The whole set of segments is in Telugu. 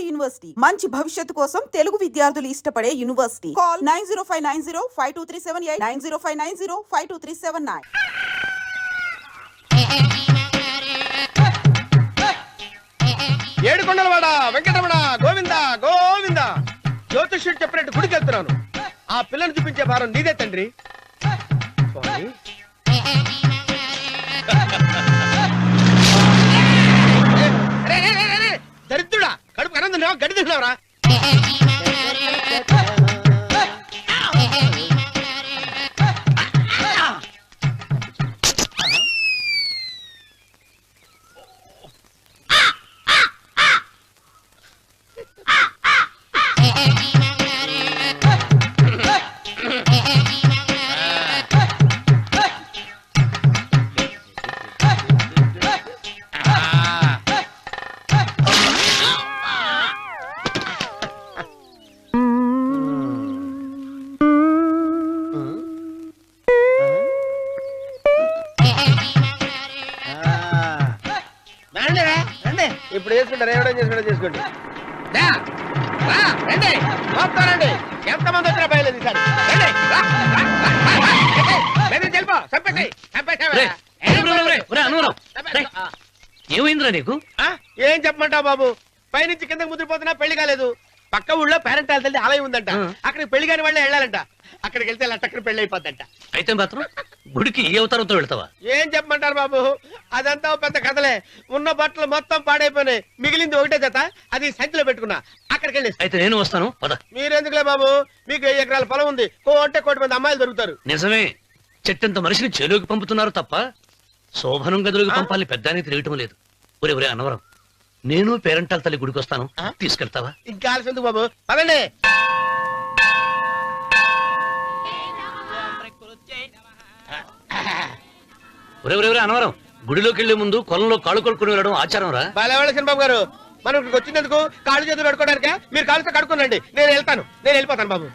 యూనివర్సిటీ మంచి భవిష్యత్తు కోసం తెలుగు విద్యార్థులు ఇష్టపడే యూనివర్సిటీ. కాల్ 9059052378 9059052379. ఏడుకొండలవాడ వెంకటరమణ గోవింద గోవింద. జ్యోతిష్యుడు చెప్పినట్టు గుడికి వెళ్తున్నాను. ఆ పిల్లను చూపించే భారం నీదే తండ్రి. స్వామి దరిద్రుడా, కడుపు అన్నం తిన్నావా గడి తిన్నావరా? ఇప్పుడు చేసుకుంటారు, ఏమైనా చేసుకుంటా చేసుకోండి. రండి, ఎంతమంది వచ్చినా బయలుదేరి ఏమైందిరా నీకు? ఏం చెప్పమంటావు బాబు, పైనుంచి కిందకి ముద్రపోతున్నా పెళ్లి కాలేదు. పక్క ఊళ్ళో పేరెంటాల తల్లి ఆలయం ఉందంట, అక్కడికి పెళ్లి కాని వాళ్ళే వెళ్ళాలంట. అక్కడికి వెళ్తే లట్టక్కన పెళ్లి అయిపోద్దంట. అయితే మాత్రం గుడికి ఏ అవతారంతో వెళ్తావా? ఏం చెప్పమంటారు బాబు, అదంతా పెద్ద కథలే. ఉన్న బట్టలు మొత్తం పాడైపోయినాయి, మిగిలింది ఒకటే జత, అది సంచిలో పెట్టుకున్నా. అక్కడికి వెళ్ళి అయితే నేను వస్తాను. మీరెందుకులే బాబు, మీకు 10 ఎకరాల పొలం ఉంది, కోటి మంది అమ్మాయిలు దొరుకుతారు. నిజమే, చెట్టంత మనిషిని చెరువుకి పంపుతున్నారు తప్ప శోభనం గదులకు పంపాలని పెద్దానికి తెలియటం లేదు. ఒరే అన్నవరం, నేను పేరెంటాల తల్లి గుడికి వస్తాను, తీసుకెళ్తావా? ఇంకా ఆలస్యం ఎందుకు బాబు, పదండి. ఒరే అన్నవరం, గుడిలోకి వెళ్లే ముందు కొలంలో కాళ్ళు కొడుకుని వెళ్ళడం ఆచారం రా. బాలేవాళ్ళ బాబు గారు, మనం ఇక్కడికి వచ్చినందుకు కాళ్ళు చేతులు కడుక్కోవడానికే. మీరు కాళ్ళతో కడుక్కోనండి, నేను వెళ్ళిపోతాను బాబు.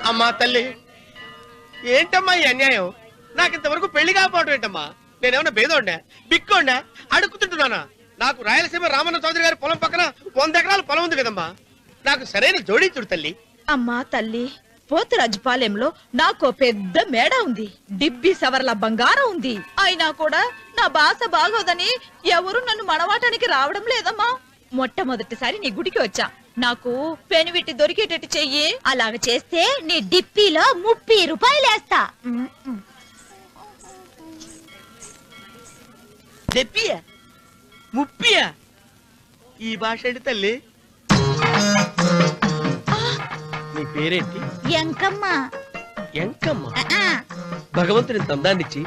అమ్మా తల్లి, ఏంటమ్మా ఈ అన్యాయం? నాకు ఇంతవరకు పెళ్లి కాకపోవడం ఏంటమ్మా? నేనేమన్నా బేదోండా, బిక్కోండా, అడుగుతుంటున్నానా? నాకు రాయలసీమ రామన్న చౌదరి గారి పొలం పక్కన 100 ఎకరాల పొలం ఉంది కదమ్మా. నాకు సరైన జోడీ చూడు తల్లి. అమ్మా తల్లి, పోతురాజుపాలెంలో నాకు పెద్ద మేడ ఉంది, డిబ్బి సవర్ల బంగారం ఉంది. అయినా కూడా నా భాష బాగోదని ఎవరు నన్ను మనవాటానికి రావడం లేదమ్మా. మొట్టమొదటిసారి నీ గుడికి వచ్చా, నాకు పెనువిట్టి దొరికేటట్టు చెయ్యి. అలాగ చేస్తే నీ డిప్పిలో 30 రూపాయలు వేస్తా. చెప్పియా 30? ఈ భాష ఏంటి తల్లి? నీ పేరేంటి? ఎంకమ్మ. ఎంకమ్మ? భగవంతుని తందాన్నిచ్చి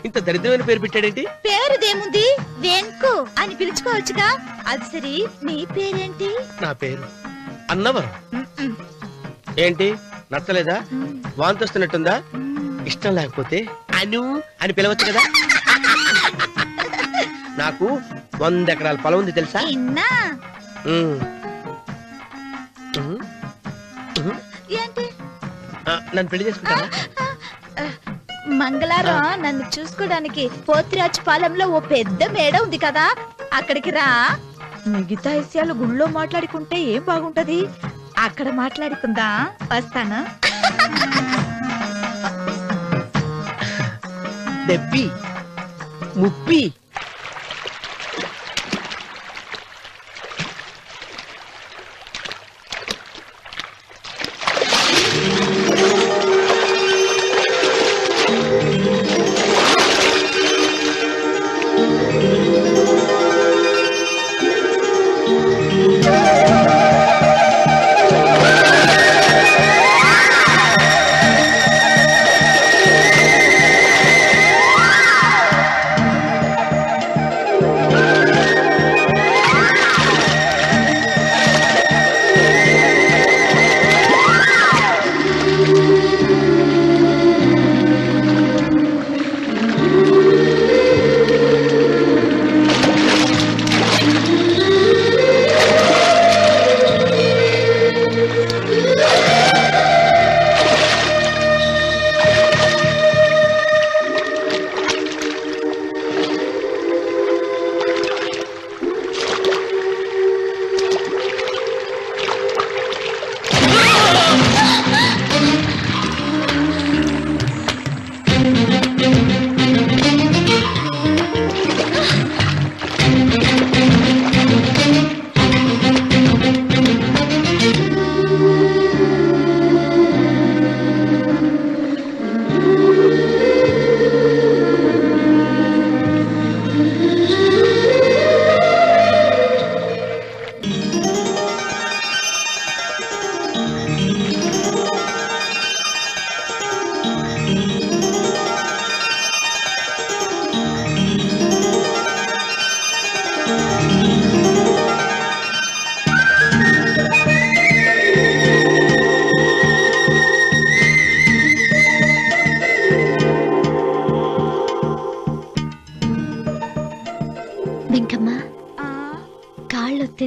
ఇంత దరిద్రమైన పేరు పెట్టాడేంటి? పేరుదేముంది, వెంకు అని పిలుచుకోవచ్చుగా. అది సరి, నీ పేరేంటి? నా పేరు అన్నవరం. ఏంటి నచ్చలేదా? వాంతొస్తున్నట్టుందా? ఇష్టం లేకపోతే అను అని పిలవచ్చు కదా. నాకు 100 ఎకరాల పొలం ఉంది తెలుసా? ఏంటి? నన్ను పెళ్లి చేసుకుంటావా? మంగళారం నన్ను చూసుకోవడానికి పోతిరాజుపాలెంలో ఓ పెద్ద మేడ ఉంది కదా, అక్కడికి రా. మిగతా విషయాలు గుళ్ళో మాట్లాడుకుంటే ఏం బాగుంటది, అక్కడ మాట్లాడుకుందా. వస్తానా? డెబ్బి 30.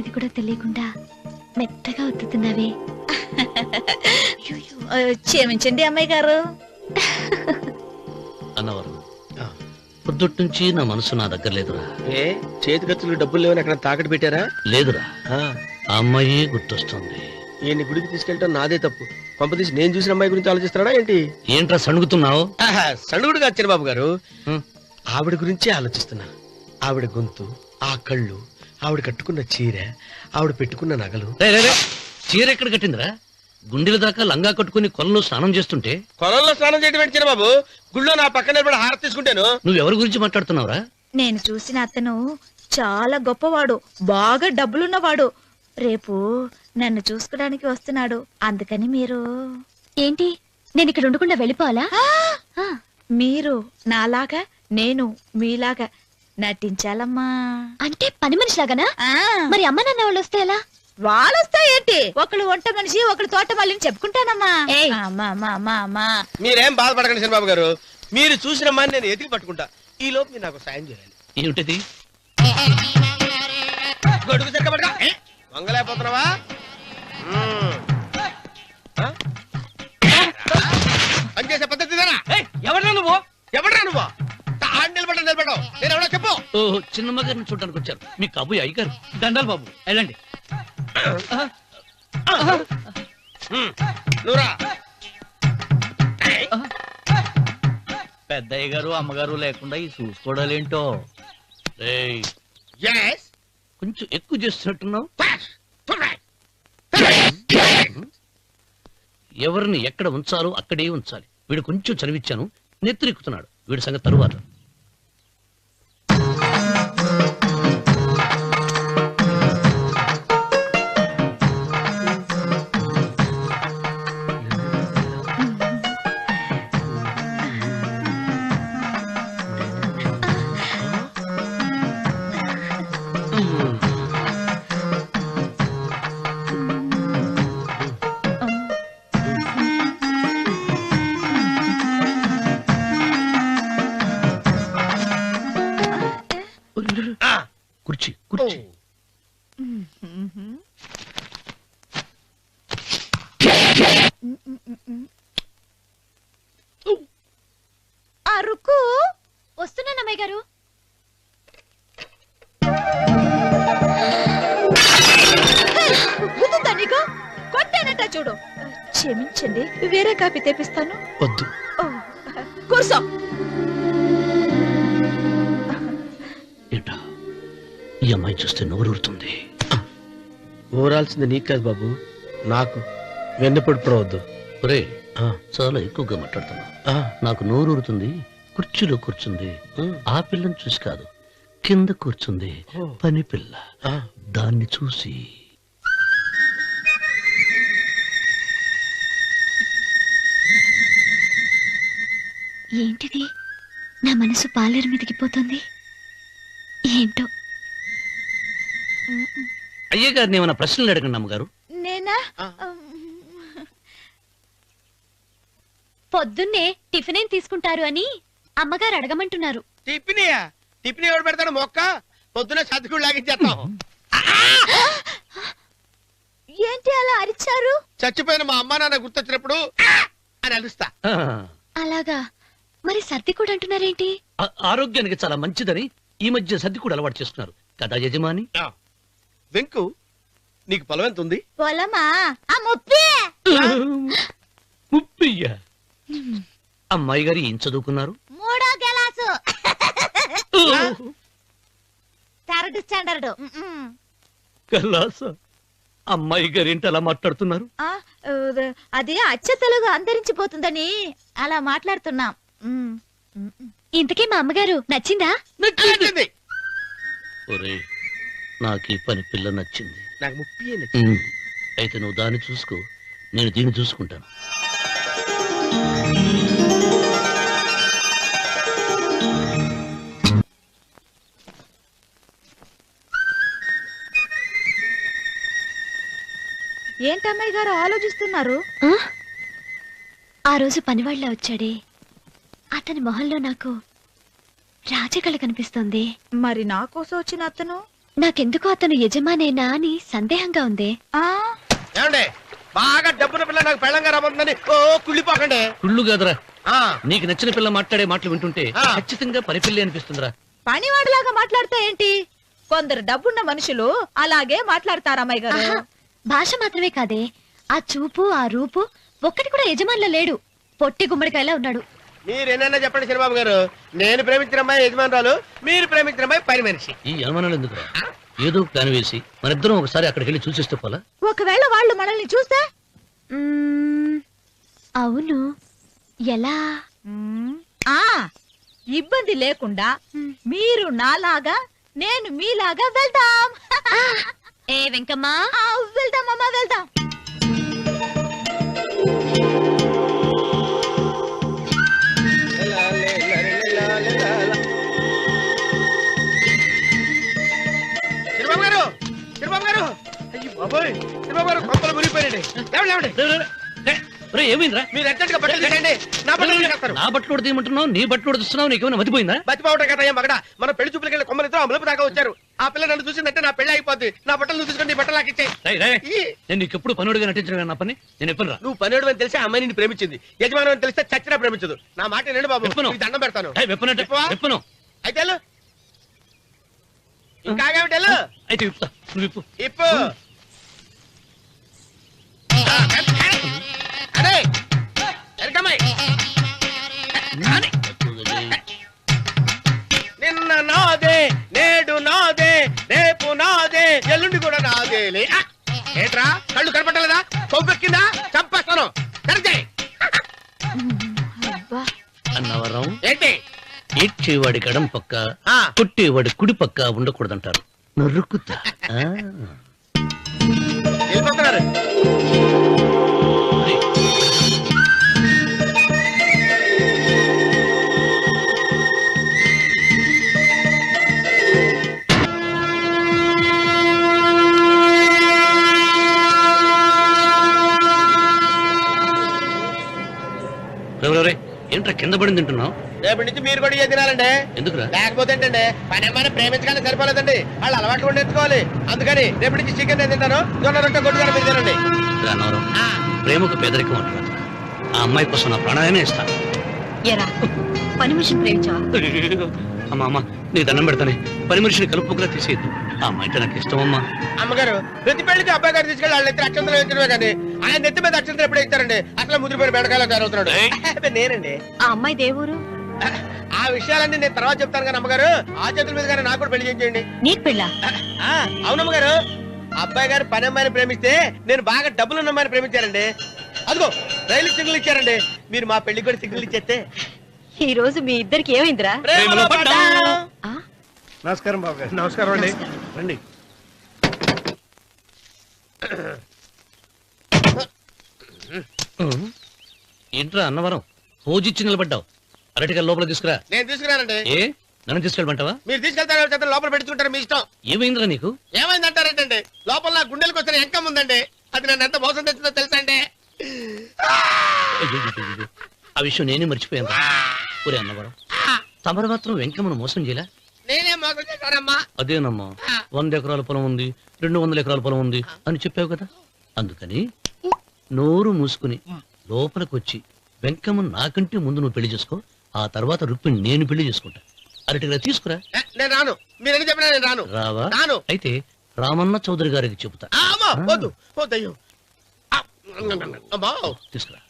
చేసేది కూడా తెలియకుండా మెత్తగా ఒత్తుతున్నావే. క్షమించండి అమ్మాయి గారు. అన్నవరం పొద్దుటి నుంచి నా మనసు నా దగ్గర లేదురా. ఏ చేతి ఖర్చులు డబ్బులు లేవని అక్కడ తాకట్టు పెట్టారా? లేదురా, ఆ, ఆ అమ్మాయి గుర్తొస్తుంది. ఈయన్ని గుడికి తీసుకెళ్ళటం నాదే తప్పు. పంపతీసి నేను చూసిన అమ్మాయి గురించి ఆలోచిస్తున్నాడా ఏంటి? ఏంట్రా సణుగుతున్నావు? సణుగుడుగా వచ్చారు బాబు గారు. హ్మ్. ఆవిడ గురించే ఆలోచిస్తున్నా. ఆవిడ గొంతు, ఆ కళ్ళు, ఆవిడ కట్టుకున్న చీర, ఆవిడ పెట్టుకున్న నగలు. చీర ఎక్కడ కట్టిందిరా? గుండెల దాకా లంగా కట్టుకుని కొలంలో స్నానం చేస్తుంటే కొలంలో స్నానం చేయడం ఏంటి బాబు? గుళ్ళో నా పక్కన నిలబడి హారతి తీసుకుంటాను. నువ్వెవరి గురించి మాట్లాడుతున్నావురా? నేను చూసిన అతను చాలా గొప్పవాడు, బాగా డబ్బులున్నవాడు. రేపు నన్ను చూసుకోడానికి వస్తున్నాడు. అందుకని మీరు ఏంటి, నేను ఇక్కడ ఉండకుండా వెళ్ళిపోవాలా? ఆ, మీరు నాలాగా, నేను మీలాగా నటించాలమ్మా. అంటే పని మనిషిలాగానా? ఆ, మరి అమ్మ నాన్న వాళ్ళు వస్తే ఎలా? వాళ్ళొస్తా ఏంటి? ఒకళ్ళు వంట మనిషి, ఒకళ్ళు తోట మళ్ళీ చెప్పుకుంటానమ్మా. ఏయ్. అమ్మా అమ్మా అమ్మా అమ్మా. మీరేం బాధపడకండి చంద్రబాబు గారు. మీరు చూసిన అమ్మాయిని నేను ఎతికి పట్టుకుంటా. ఈ లోపు మీరు నాకు సాయం చేయాలి. ఏమిటది? గొడుగు సరిగ్గా పట్టుకో. వంగలేకపోతున్నావా? పనిచేసే పద్ధతి ఇదేనా? ఎవరా నువ్వు? ఎవడ్రా నువ్వు? నిలబడ్డావు. నేను ఎవడో చెప్పు. ఓ చిన్నమ్మ గారిని చూడడానికి వచ్చారు. మీ కబుయ్ అయ్యగారు. దండాలు బాబు, వెళ్ళండి. నువ్వురా. పెద్దయ్య గారు అమ్మగారు లేకుండా ఈ చూసుకోవడాలేంటో. రేయ్, Yes. కొంచెం ఎక్కువ చేస్తున్నట్టున్నావు. ఎవరిని ఎక్కడ ఉంచాలో అక్కడే ఉంచాలి. వీడు కొంచెం చనివిచ్చాను, నెత్తిరెక్కుతున్నాడు. వీడి సంగతి తరువాత. కుర్చీ కుర్చీ. అరుకు వస్తున్నాను అమ్మాయి గారు. గుద్దుతా నీకు? కొట్టానట చూడు. క్షమించండి, వేరే కాపీ తెప్పిస్తాను. వద్దు. ఓ, కూర్చో. ఏంటా, ఈ అమ్మాయి చూస్తే నోరూరుతుంది. ఊరాల్సింది నీకు కాదు బాబు, నాకు. వెన్నపడిపోవద్దు. ఒరే, చాలా ఎక్కువగా మాట్లాడుతున్నా. నాకు నోరూరుతుంది. కుర్చీలో కూర్చుంది. ఆ పిల్లని చూసి కాదు, కింద కూర్చుంది పని పిల్ల. దాన్ని చూసి ఏంటిది, నా మనసు పాలేరు మీదకిపోతుంది. ఏంటో. అయ్యగారిని ఏమైనా ప్రశ్నలు అడగండి అమ్మగారు. నేనా? పొద్దున్నే టిఫిన్ ఏం తీసుకుంటారు అని అమ్మగారు అడగమంటున్నారు. టిఫినియా? టిఫిన్ ఎవడు పెడతాడు? మొక్క పొద్దునే సర్దుకుడు లాగించేస్తాం. ఏంటి అలా అరిచారు? చచ్చిపోయిన మా అమ్మా నాన్న గుర్తొచ్చినప్పుడు అని అలుస్తా. ఆ, అలాగా? మరి సర్ది కూడా అంటున్నారేంటి? ఆరోగ్యానికి చాలా మంచిదని ఈ మధ్య సర్ది కూడా అలవాటు చేస్తున్నారు కదా యజమాని. వెంకు, నీకు పొలం ఎంత ఉంది? పొలమా? ఆ ముప్పి. ముప్పయ్య. అమ్మాయి గారు ఏం చదువుకున్నారు? 3వ క్లాసు, 3rd స్టాండర్డ్. కలాస. అమ్మాయి గారు ఏంటి అలా మాట్లాడుతున్నారు? అది అచ్చ తెలుగు అంతరించిపోతుందని అలా మాట్లాడుతున్నాం. ఇంతకీ మా అమ్మగారు నచ్చిందా? నచ్చింది. ఒరే, నాకు ఈ పని పిల్ల నచ్చింది. నాకు 30 నచ్చింది. అయితే నువ్వు దాన్ని చూసుకో, నేను దీన్ని చూసుకుంటాను. ఏంటమ్మాయి గారు ఆలోచిస్తున్నారు? ఆ? ఆ రోజు పనివాళ్ళ వచ్చాడే, అతని మొహంలో నాకు రాజకళ కనిపిస్తోంది. మరి నా కోసం వచ్చిన అతను నాకెందుకో అతను యజమానేనా అని సందేహంగా ఉంది. ఏమండి బాగా డబ్బున పిల్ల నాకు పెళ్ళంగా రాబోతుందని ఓ కుళ్ళిపోకండి. కుళ్ళు కాదురా, ఆ, నీకు నచ్చిన పిల్ల మాట్లాడే మాటలు వింటుంటే ఆ. ఖచ్చితంగా పరిపిల్లి అనిపిస్తుందిరా. పనివాడిలాగా మాట్లాడతా ఏంటి? కొందరు డబ్బున్న మనుషులు అలాగే మాట్లాడతారు అమ్మాయి గారు. ఆహా, భాష మాత్రమే కాదే, ఆ చూపు ఆ రూపు ఒక్కటి కూడా యజమానిలో లేడు. పొట్టి గుమ్మడికాయలా ఉన్నాడు. మీరేనన్నా చెప్పండి చంద్రబాబు గారు, నేను ప్రేమించిన అమ్మాయి యజమానురాలు, మీరు ప్రేమించిన అమ్మాయి పని మనిషి. ఈ అనుమానాలు ఎందుకురా? ఏదో ప్లాన్ వేసి మనిద్దరం ఒకసారి అక్కడికి వెళ్ళి చూసేస్తే పోలా? ఒకవేళ వాళ్ళు మనల్ని చూస్తే మ్మ్, అవును, ఎలా? ఆ ఇబ్బంది లేకుండా మీరు నాలాగా నేను మీలాగా వెళ్దాం. ఏ వెంకమ్మా, ఆ, వెళ్దాం అమ్మా, వెళ్దాం. చంద్రబాబు గారు, చంద్రబాబు గారు, అయ్యో బాబోయ్, చంద్రబాబు గారు కొంపలు మునిగిపోయారండి. లేవండి. ఏమైందిరా? మీరు అర్జెంట్ గా బట్టలు తీసేయండి, నా బట్టలు తీసేస్తారు. నా బట్టలు కూడా తీయమంటున్నావు, నీ బట్టలు కూడా తీస్తున్నావు, నీకేమైనా మతిపోయిందా? బతిపావటం కదా ఏం మగడ, మన పెళ్లి చూపులకి వెళ్ళి కొమ్మలితో అమలుపు దాకా వచ్చారు. ఆ పిల్ల నన్ను చూసిందంటే నా పెళ్లి అయిపోద్ది. నా బట్టలు తీసుకొని బట్టలు నాకు ఇచ్చేయి. రేయ్, రేయ్, నేను నీకు ఎప్పుడు పనుడిగా నటించడం నా పని. నేను ఎప్పుడు రా నువ్వు పనేడు అని తెలిసి ఆ అమ్మాయి నిన్ను ప్రేమించింది, యజమాని అని తెలిస్తే చచ్చినా ప్రేమించదు. నా మాట వినండి బాబు, విప్పను. నీకు దండం పెడతాను. వెప్పనంటే విప్పవా? వెప్పను. అయితే వెళ్ళు. ఇంకా ఆగేమిటి వెళ్ళు. అయితే విప్పుతా, నువ్వు విప్పు. ఇప్పు. అరే ఎరకమ్మాయి. నిన్న నాదే, నేడు నాదే, రేపు నాదే, ఎల్లుండి కూడా నాదేలే. ఏంట్రా కళ్ళు కనపట్టలేదా? కొవ్వెక్కిందా? చంపేస్తాను. కరెక్టే. అన్నవరం ఏంటి? ఏడ్చేవాడి గడం పక్క, ఆ. కొట్టేవాడి కుడి పక్క ఉండకూడదంటారు. నరుక్కుతా. వెళ్ళిపోతున్నారు. ఏంట్రా కింద పడింది తింటున్నావు? రేపటి నుంచి మీరు కూడా ఇదే తినాలండి. ఎందుకురా? లేకపోతే ఏంటండి, పని అమ్మాయిని ప్రేమించగానే సరిపోలేదండి, వాళ్ళు అలవాటు కూడా నేర్చుకోవాలి. అందుకని రేపటి నుంచి చికెన్ నేను తింటాను, జొన్న రొట్టె కొట్టుకొని మీరు తినండి. రా అన్నవరం, ప్రేమకు పేదరికం అంటారు. ఆ అమ్మాయి కోసం నా ప్రాణాలనే ఇస్తాను. ఎరా పని మనిషిని ప్రేమించావా? అమ్మా అమ్మా, నీ దండం పెడతానే, పని మనిషిని కలుపుకులా తీసేయద్దు. ఆ అమ్మాయి అంటే నాకు ఇష్టం అమ్మా. అమ్మగారు ప్రతి పెళ్లికి అబ్బాయి గారు తీసుకెళ్ళి వాళ్ళ ఎత్తి అక్షంతలు వేయించడమే కానీ ఆయన నెత్తి మీద అక్షంతలు ఎప్పుడు ఇస్తారండి? అట్లా ముదిరిపోయిన బెడకాయలు తయారవుతున్నాడు. నేనండి. ఆ అమ్మాయి దేవురు ఆ విషయాలన్నీ నేను తర్వాత చెప్తాను కానీ అమ్మగారు, ఆ చేతుల మీద కానీ నాకు కూడా పెళ్లి చేయండి. నీకు పెళ్ళా? అవునమ్మగారు, అబ్బాయి గారు పని అమ్మాయిని ప్రేమిస్తే నేను బాగా డబ్బులున్న అమ్మాయిని ప్రేమించారండి. అదిగో రైలు సిగ్నల్ ఇచ్చారండి. మీరు మా పెళ్లికి కూడా సిగ్నల్ ఇచ్చేస్తే ఈ రోజు మీ ఇద్దరికి ఏమైందిరా? ప్రేమలో పడ్డాం. నమస్కారం బాబు గారు. నమస్కారం అండి. రండి. ఏంట్రా అన్నవరం, పోజిచ్చి నిలబడ్డావు? అరటిగా లోపల తీసుకురా. నేను తీసుకున్నానండి. ఏ నన్ను తీసుకెళ్ళమంటావా? మీరు తీసుకెళ్తారో చేత లోపల పెట్టుకుంటారు, మీ ఇష్టం. ఏమైందిరా నీకు? ఏమైందంటారేంటండి? లోపల నా గుండెలకు వచ్చిన ఎంకం ఉందండి, అది నన్ను ఎంత మోసం తెచ్చిందో తెలుసా అండి? అయ్యో, ఆ విషయం నేనే మర్చిపోయాను. ఒరే అన్నవరం, తమరు మాత్రం వెంకమ్మను మోసం చేయలే? నేనే మోసం చేశానమ్మా. అదేనమ్మా, 100 ఎకరాల పొలం ఉంది, 200 ఎకరాల పొలం ఉంది అని చెప్పావు కదా. అందుకని నోరు మూసుకుని లోపలికి వచ్చి వెంకమ్మను నాకంటే ముందు నువ్వు పెళ్లి చేసుకో. ఆ తర్వాత రుక్మిణి నేను పెళ్లి చేసుకుంటా. అరటిగా తీసుకురా. నేను రాను, మీరని చెప్పినా నేను రాను. రావా? రాను. అయితే రామన్న చౌదరి గారికి చెబుతా. అమ్మా వద్దు, వద్దయ్యో. అమ్మా తీసుకురా.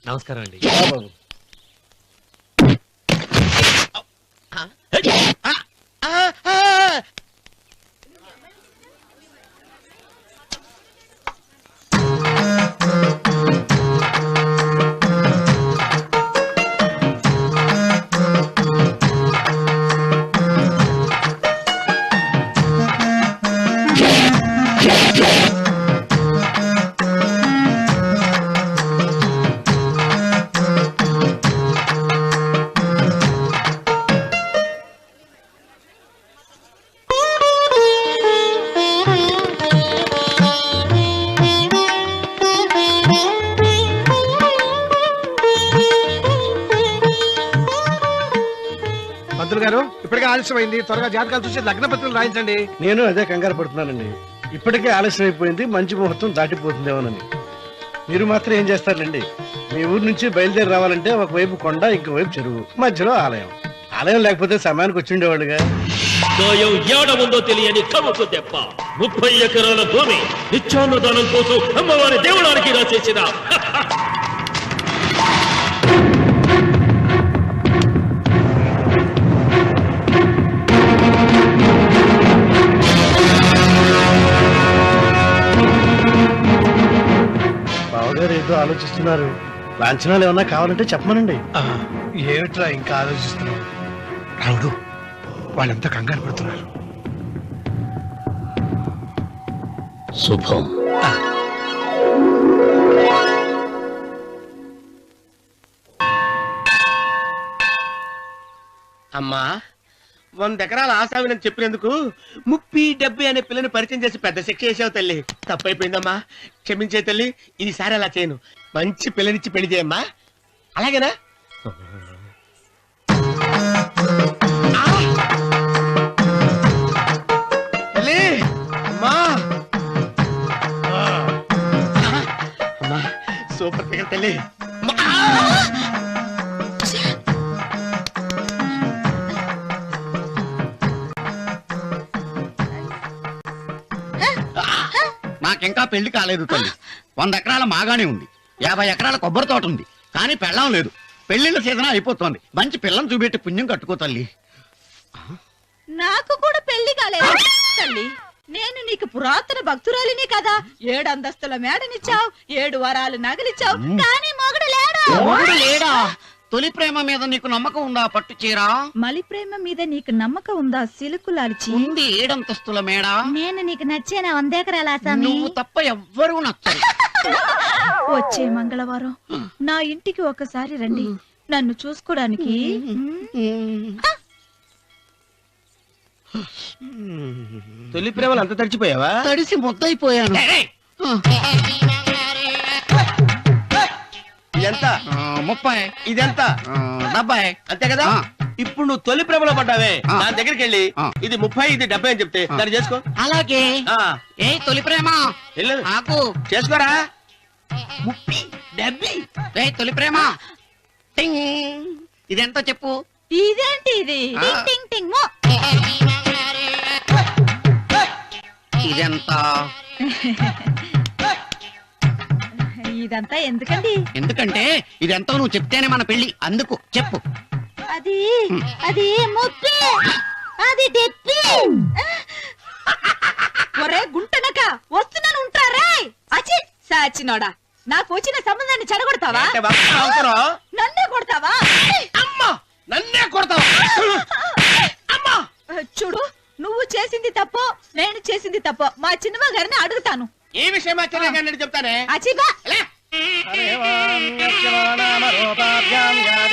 నమస్కారం అండి. బాబు గారు ఇప్పటికే ఆలస్యమైంది, త్వరగా జాతకాలు చూసి లగ్న పత్రికలు రాయించండి. నేను అదే కంగారు పడుతున్నానండి. ఇప్పటికే ఆలస్యం అయిపోయింది, మంచి ముహూర్తం దాటిపోతుందేమోనని. మీరు మాత్రం ఏం చేస్తారండి? మీ ఊరు నుంచి బయలుదేరి రావాలంటే ఒకవైపు కొండ, ఇంకోవైపు చెరువు, మధ్యలో ఆలయం. ఆలయం లేకపోతే సమయానికి వచ్చి ఉండేవాళ్ళుగా. గాయం ఏడముందో తెలియని కముకు దెబ్బ 30 ఎకరాల భూమి నిత్యాన్నదానం కోసం అమ్మవారి దేవుడానికి రాసేసిన బావగారు ఏదో ఆలోచిస్తున్నారు. లాంఛనాలు ఏమన్నా కావాలంటే చెప్పమనండి. ఏమిట్రా ఇంకా ఆలోచిస్తున్నావు? రావుడు, వాళ్ళంతా కంగారు పడుతున్నారు. శుభం. అమ్మా 100 ఎకరాల ఆశావినని చెప్పినందుకు 30-70 అనే పిల్లని పరిచయం చేసి పెద్ద శిక్ష చేసావు తల్లి. తప్పైపోయిందమ్మా, క్షమించే తల్లి. ఈసారి అలా చేయను. మంచి పిల్లనిచ్చి పెళ్లి చేయమ్మా. అలాగేనా? ఆ! తల్లి, అమ్మా, అమ్మా, సూపర్ ఫిగర్ తల్లి. అమ్మా! నాకింకా పెళ్లి కాలేదు తల్లి. 100 ఎకరాల మాగానే ఉంది, 50 ఎకరాల కొబ్బరి తోట ఉంది, కానీ పెళ్ళం లేదు. పెళ్లిళ్ళ సీజన్ అయిపోతుంది. మంచి పిల్లని చూపెట్టి పుణ్యం కట్టుకో తల్లి. నాకు కూడా పెళ్లి కాలేదు తల్లి. నేను నీకు పురాతన భక్తురాలిని కదా. 7 అంతస్తుల మేడనిచ్చావు, 7 వరాలు నగలిచ్చావు, కానీ మొగుడు లేడు. మొగుడు లేడా? తొలి ప్రేమ మీద నీకు నమ్మకం ఉందా? పట్టు చీరా. మలి ప్రేమ మీద నీకు నమ్మకం ఉందా? సిలుకులాల్చి ఉంది 7 అంతస్తుల మేడ. నేను నీకు నచ్చేనా 100 ఎకరాల ఆసామి? నువ్వు తప్ప ఎవ్వరూ నచ్చరు. వచ్చే మంగళవారం నా ఇంటికి ఒకసారి రండి, నన్ను చూసుకోడానికి. తొలి ప్రేమలు అంత తడిచిపోయావా? తడిసి ముద్దయిపోయాను. ఇదెంత? 30. ఇదెంత? 70. అంతే కదా. ఆ. ఇప్పుడు నువ్వు తొలి ప్రేమలో పడ్డావే, ఆ. దాని దగ్గరికి వెళ్ళి ఆ. ఇది 30, ఇది 70 అని చెప్తే దాన్ని చేసుకో. అలాగే. ఆ, ఏ తొలి ప్రేమ వెళ్ళు, ఆకు. చేసుకోరా. 30, 70. ఏ తొలి ప్రేమ టింగ్. ఇదెంత చెప్పు? ఇదేంటి ఇది? ఆ. టింగ్ టింగ్ టింగ్ మో. ఇదెంత? ఇదంతా ఎందుకండి? ఎందుకంటే ఇదెంతో నువ్వు చెప్తేనే మన పెళ్లి. అందుకు చెప్పు. అది అది ముప్పి, అది డెప్పి. ఒరే గుంటనక, వస్తున్నాను ఉంటారా? అచి సాచినోడా, నాకు వచ్చిన సంబంధాన్ని చెడగొడతావా? అంటే వక్ర అవసరం. నన్నే కొడతావా? అమ్మా, నన్నే కొడతావా? అమ్మా, చూడు, నువ్వు చేసింది తప్పో నేను చేసింది తప్పో మా చిన్నమ్మ గారిని అడుగుతాను. ఈ విషయం ఆశ్చర్యంగా చెప్తానే. అచిబా లే.